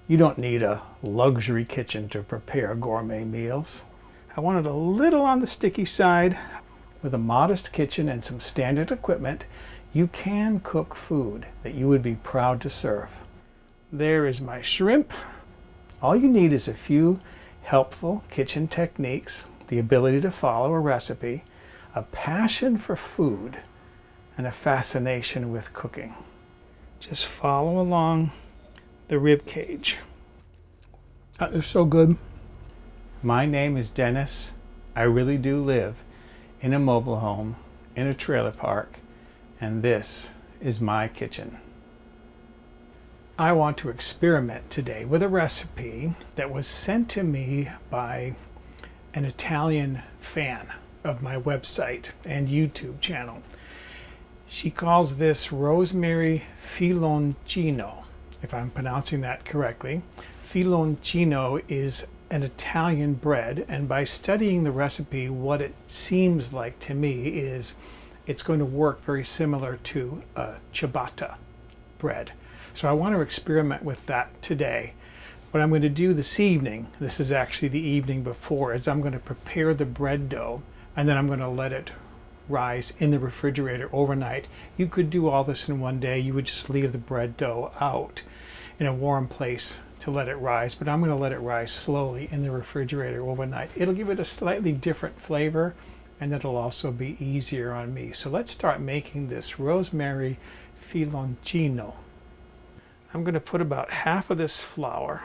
You don't need a luxury kitchen to prepare gourmet meals. I wanted a little on the sticky side. With a modest kitchen and some standard equipment, you can cook food that you would be proud to serve. There is my shrimp. All you need is a few helpful kitchen techniques, the ability to follow a recipe, a passion for food, and a fascination with cooking. Just follow along the rib cage. That is so good. My name is Dennis. I really do live in a mobile home, in a trailer park, and this is my kitchen. I want to experiment today with a recipe that was sent to me by an Italian fan of my website and YouTube channel. She calls this Rosemary Filoncino, if I'm pronouncing that correctly. Filoncino is an Italian bread, and by studying the recipe, what it seems like to me is it's going to work very similar to a ciabatta bread. So I want to experiment with that today. What I'm going to do this evening, this is actually the evening before, is I'm going to prepare the bread dough, and then I'm going to let it rise in the refrigerator overnight. You could do all this in one day. You would just leave the bread dough out in a warm place to let it rise, but I'm going to let it rise slowly in the refrigerator overnight. It'll give it a slightly different flavor, and it'll also be easier on me. So let's start making this Rosemary Filoncino. I'm going to put about half of this flour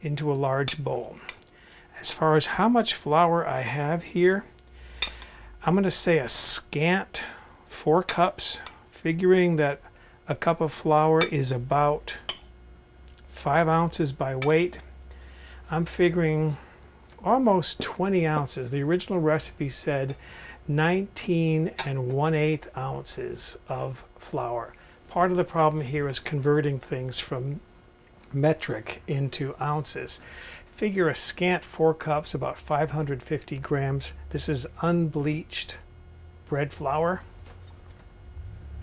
into a large bowl. As far as how much flour I have here, I'm going to say a scant 4 cups, figuring that a cup of flour is about 5 ounces by weight. I'm figuring almost 20 ounces. The original recipe said 19 1/8 ounces of flour. Part of the problem here is converting things from metric into ounces. Figure a scant 4 cups, about 550 grams. This is unbleached bread flour.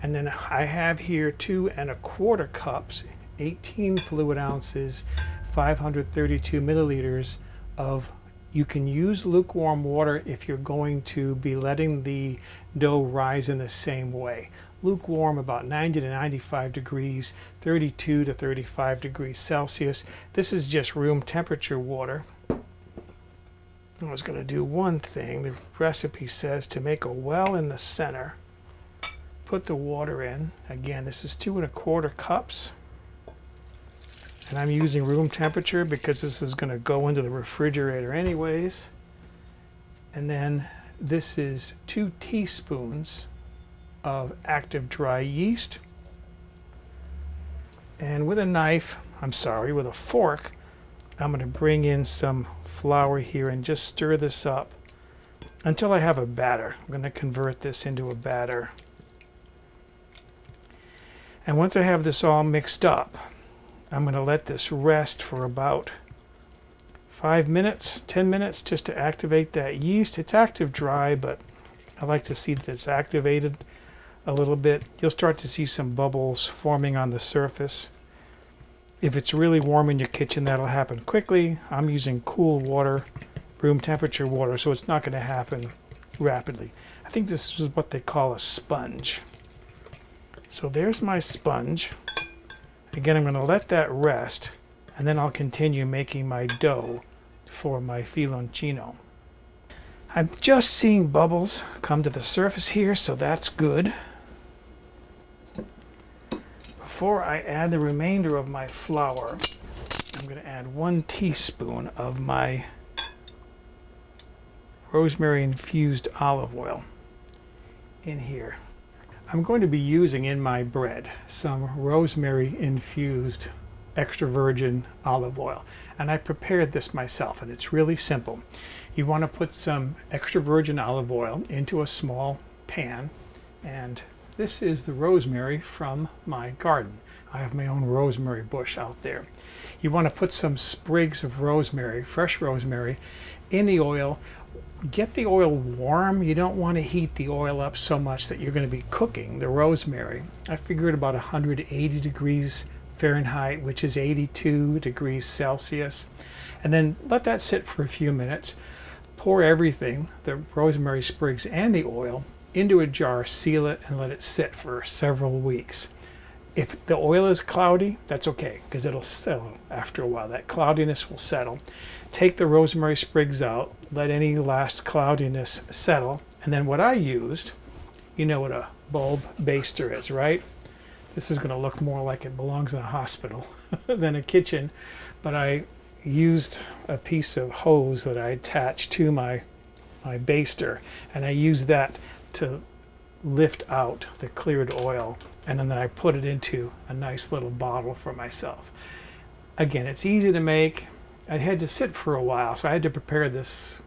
And then I have here 2 1/4 cups, 18 fluid ounces, 532 milliliters of, you can use lukewarm water if you're going to be letting the dough rise in the same way. Lukewarm, about 90 to 95 degrees, 32 to 35 degrees Celsius. This is just room temperature water. I was going to do one thing. The recipe says to make a well in the center. Put the water in. Again, this is 2 1/4 cups. And I'm using room temperature because this is going to go into the refrigerator anyways. And then this is 2 teaspoons of active dry yeast. And with a knife, with a fork, I'm going to bring in some flour here and just stir this up until I have a batter. I'm going to convert this into a batter. And once I have this all mixed up, I'm going to let this rest for about 5 minutes, 10 minutes, just to activate that yeast. It's active dry, but I like to see that it's activated a little bit. You'll start to see some bubbles forming on the surface. If it's really warm in your kitchen, that'll happen quickly. I'm using cool water, room temperature water, so it's not going to happen rapidly. I think this is what they call a sponge. So there's my sponge. Again, I'm going to let that rest, and then I'll continue making my dough for my filoncino. I'm just seeing bubbles come to the surface here, so that's good. Before I add the remainder of my flour, I'm going to add 1 teaspoon of my rosemary-infused olive oil in here. I'm going to be using in my bread some rosemary-infused extra virgin olive oil. And I prepared this myself, and it's really simple. You want to put some extra virgin olive oil into a small pan and This is the rosemary from my garden. I have my own rosemary bush out there. You want to put some sprigs of rosemary, fresh rosemary, in the oil. Get the oil warm. You don't want to heat the oil up so much that you're going to be cooking the rosemary. I figured about 180 degrees Fahrenheit, which is 82 degrees Celsius. And then let that sit for a few minutes. Pour everything, the rosemary sprigs and the oil, into a jar, seal it, and let it sit for several weeks. If the oil is cloudy, that's okay, because it'll settle after a while. That cloudiness will settle. Take the rosemary sprigs out, let any last cloudiness settle, and then what I used, you know what a bulb baster is, right? This is going to look more like it belongs in a hospital than a kitchen, but I used a piece of hose that I attached to my baster, and I used that to lift out the cleared oil, and then I put it into a nice little bottle for myself. Again, it's easy to make. I had to sit for a while, so I had to prepare this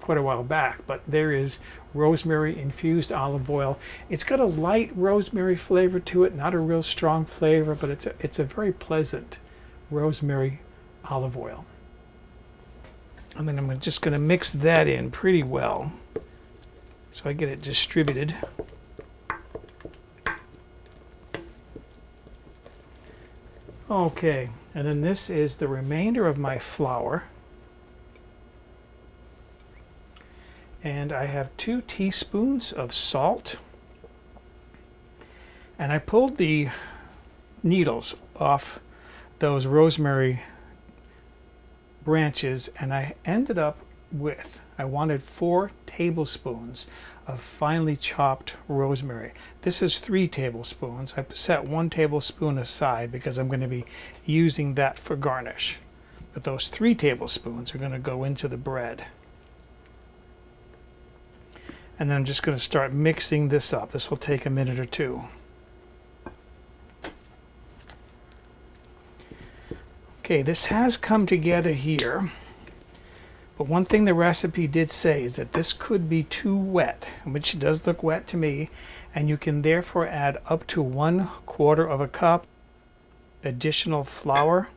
quite a while back, but there is rosemary infused olive oil. It's got a light rosemary flavor to it, not a real strong flavor, but it's a very pleasant rosemary olive oil. And then I'm just going to mix that in pretty well so I get it distributed. Okay, and then this is the remainder of my flour. And I have 2 teaspoons of salt. And I pulled the needles off those rosemary branches, and I ended up with, I wanted 4 tablespoons of finely chopped rosemary. This is 3 tablespoons. I've set 1 tablespoon aside because I'm going to be using that for garnish. But those 3 tablespoons are going to go into the bread. And then I'm just going to start mixing this up. This will take a minute or two. Okay, this has come together here. But one thing the recipe did say is that this could be too wet, which does look wet to me, and you can therefore add up to 1/4 of a cup additional flour.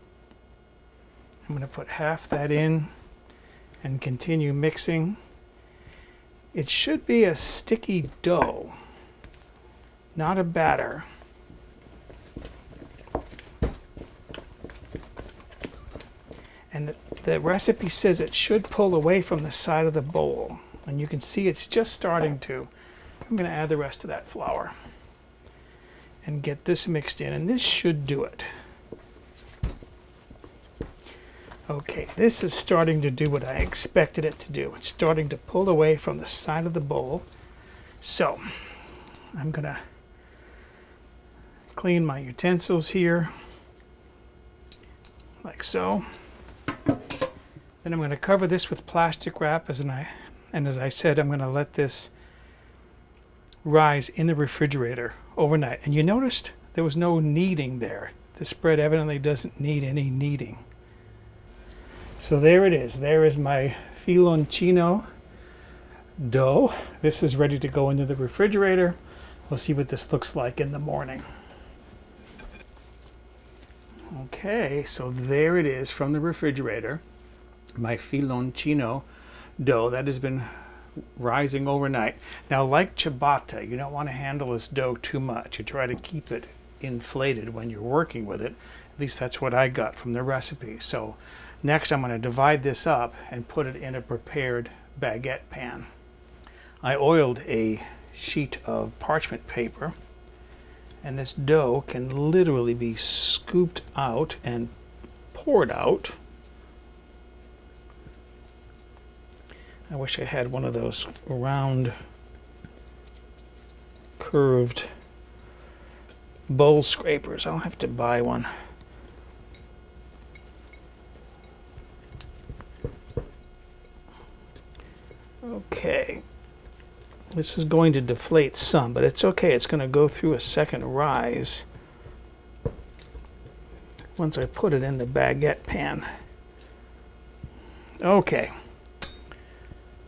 I'm going to put half that in and continue mixing. It should be a sticky dough, not a batter. And the recipe says it should pull away from the side of the bowl. And you can see it's just starting to. I'm going to add the rest of that flour and get this mixed in. And this should do it. Okay, this is starting to do what I expected it to do. It's starting to pull away from the side of the bowl. So I'm going to clean my utensils here, like so. Then I'm going to cover this with plastic wrap, and as I said, I'm going to let this rise in the refrigerator overnight. And you noticed there was no kneading there. This bread evidently doesn't need any kneading. So there it is. There is my Filoncino dough. This is ready to go into the refrigerator. We'll see what this looks like in the morning. Okay, so there it is from the refrigerator. My Filoncino dough that has been rising overnight. Now, like ciabatta, you don't want to handle this dough too much. You try to keep it inflated when you're working with it. At least that's what I got from the recipe. So next I'm going to divide this up and put it in a prepared baguette pan. I oiled a sheet of parchment paper, and this dough can literally be scooped out and poured out. I wish I had one of those round, curved bowl scrapers. I'll have to buy one. Okay. This is going to deflate some, but it's okay. It's going to go through a second rise once I put it in the baguette pan. Okay.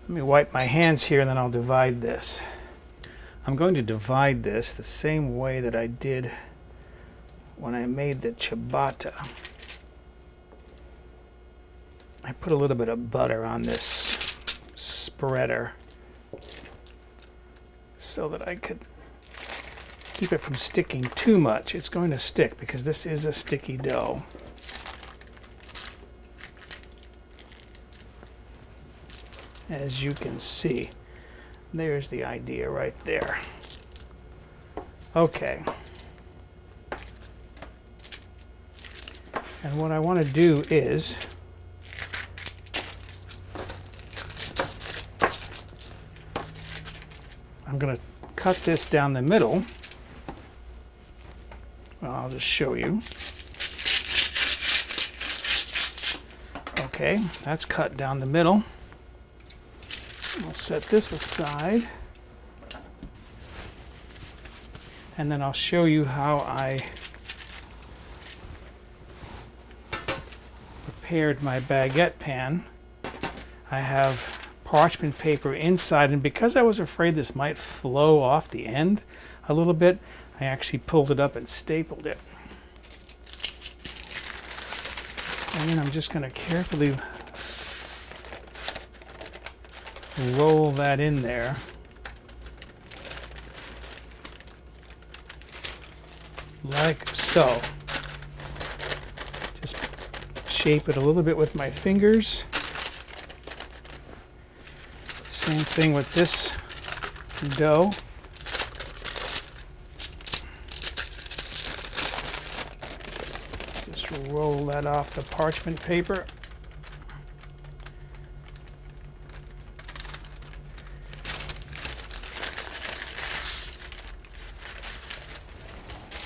Let me wipe my hands here and then I'll divide this. I'm going to divide this the same way that I did when I made the ciabatta. I put a little bit of butter on this spreader so that I could keep it from sticking too much. It's going to stick because this is a sticky dough. As you can see, there's the idea right there. Okay. And what I want to do is I'm going to cut this down the middle. Well, I'll just show you. Okay, that's cut down the middle. I'll set this aside. And then I'll show you how I prepared my baguette pan. I have parchment paper inside, and because I was afraid this might flow off the end a little bit, I actually pulled it up and stapled it. And then I'm just going to carefully roll that in there. Like so. Just shape it a little bit with my fingers. Same thing with this dough. Just roll that off the parchment paper.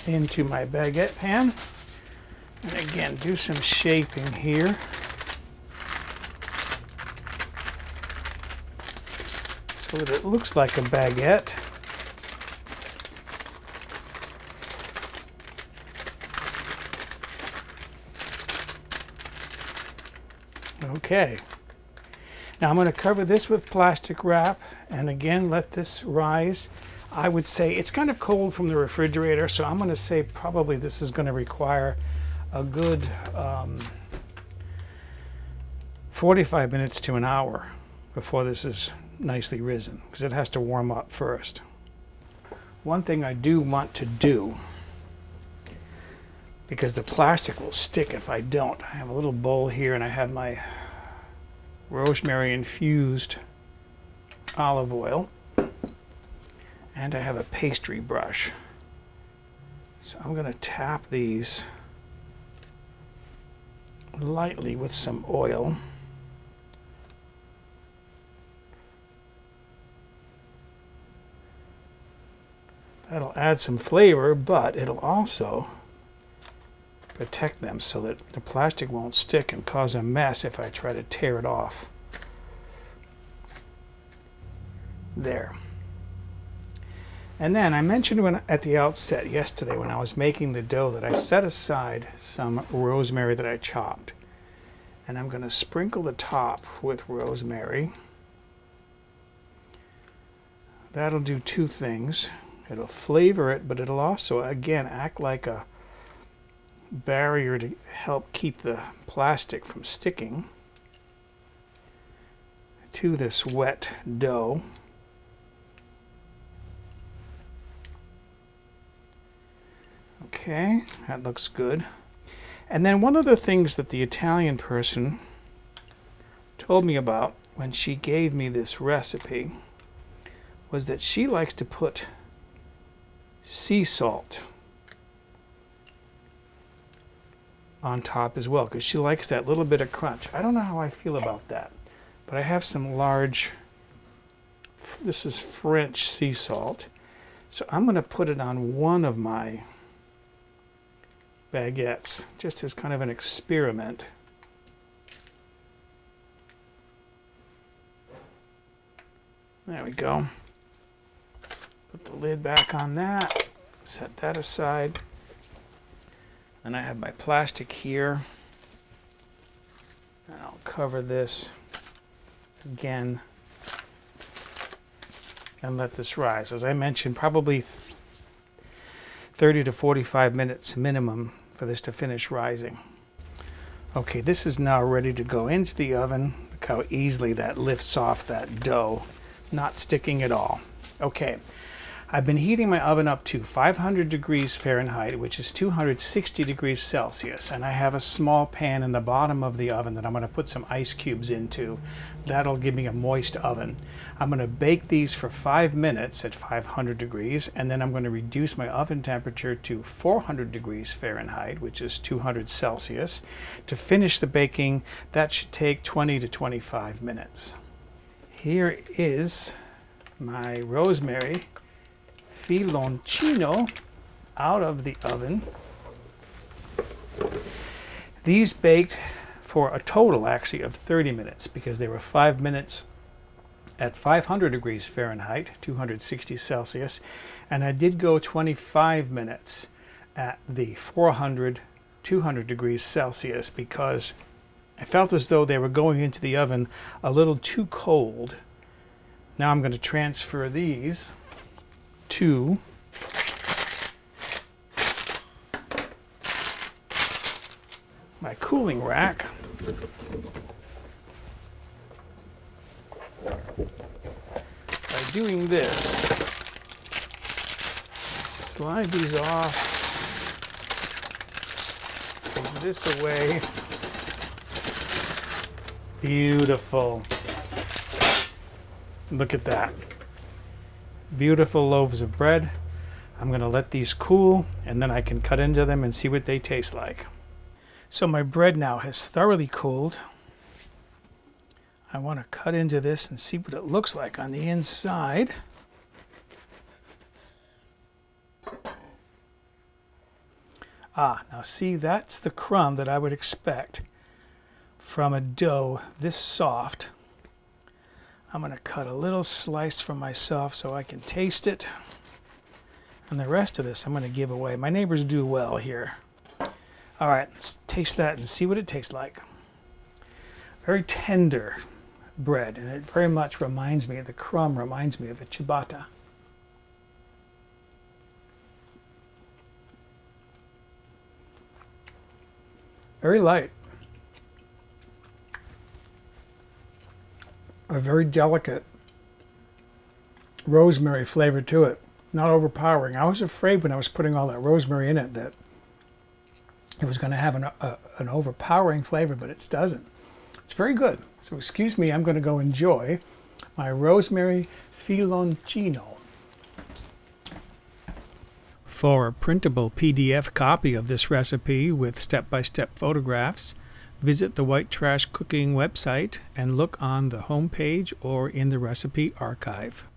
Into my baguette pan, and again do some shaping here so that it looks like a baguette. Okay, now I'm going to cover this with plastic wrap and again let this rise. I would say it's kind of cold from the refrigerator, so I'm going to say probably this is going to require a good 45 minutes to an hour before this is nicely risen, because it has to warm up first. One thing I do want to do, because the plastic will stick if I don't, I have a little bowl here and I have my rosemary-infused olive oil. And I have a pastry brush. So I'm going to tap these lightly with some oil. That'll add some flavor, but it'll also protect them so that the plastic won't stick and cause a mess if I try to tear it off. There. And then I mentioned at the outset yesterday when I was making the dough that I set aside some rosemary that I chopped. And I'm going to sprinkle the top with rosemary. That'll do two things. It'll flavor it, but it'll also, again, act like a barrier to help keep the plastic from sticking to this wet dough. Okay, that looks good. And then one of the things that the Italian person told me about when she gave me this recipe was that she likes to put sea salt on top as well, because she likes that little bit of crunch. I don't know how I feel about that, but I have some large, this is French sea salt, so I'm going to put it on one of my baguettes, just as kind of an experiment. There we go. Put the lid back on that, set that aside. And I have my plastic here. And I'll cover this again and let this rise. As I mentioned, probably 30 to 45 minutes minimum for this to finish rising. Okay, this is now ready to go into the oven. Look how easily that lifts off that dough, not sticking at all. Okay, I've been heating my oven up to 500 degrees Fahrenheit, which is 260 degrees Celsius. And I have a small pan in the bottom of the oven that I'm going to put some ice cubes into. That'll give me a moist oven. I'm going to bake these for 5 minutes at 500 degrees, and then I'm going to reduce my oven temperature to 400 degrees Fahrenheit, which is 200 Celsius. To finish the baking, that should take 20 to 25 minutes. Here is my Rosemary Filoncino out of the oven. These baked for a total actually of 30 minutes because they were 5 minutes at 500 degrees Fahrenheit, 260 Celsius, and I did go 25 minutes at the 200 degrees Celsius because I felt as though they were going into the oven a little too cold. Now I'm going to transfer these to my cooling rack. By doing this, slide these off, take this away. Beautiful. Look at that. Beautiful loaves of bread. I'm going to let these cool and then I can cut into them and see what they taste like. So my bread now has thoroughly cooled. I want to cut into this and see what it looks like on the inside. Now see, that's the crumb that I would expect from a dough this soft. I'm going to cut a little slice for myself so I can taste it. And the rest of this I'm going to give away. My neighbors do well here. All right, let's taste that and see what it tastes like. Very tender bread, and it very much reminds me, the crumb reminds me of a ciabatta. Very light. A very delicate rosemary flavor to it, not overpowering. I was afraid when I was putting all that rosemary in it that it was going to have an overpowering flavor, but it doesn't. It's very good. So excuse me, I'm going to go enjoy my Rosemary Filoncino. For a printable PDF copy of this recipe with step-by-step photographs, visit the White Trash Cooking website and look on the home page or in the recipe archive.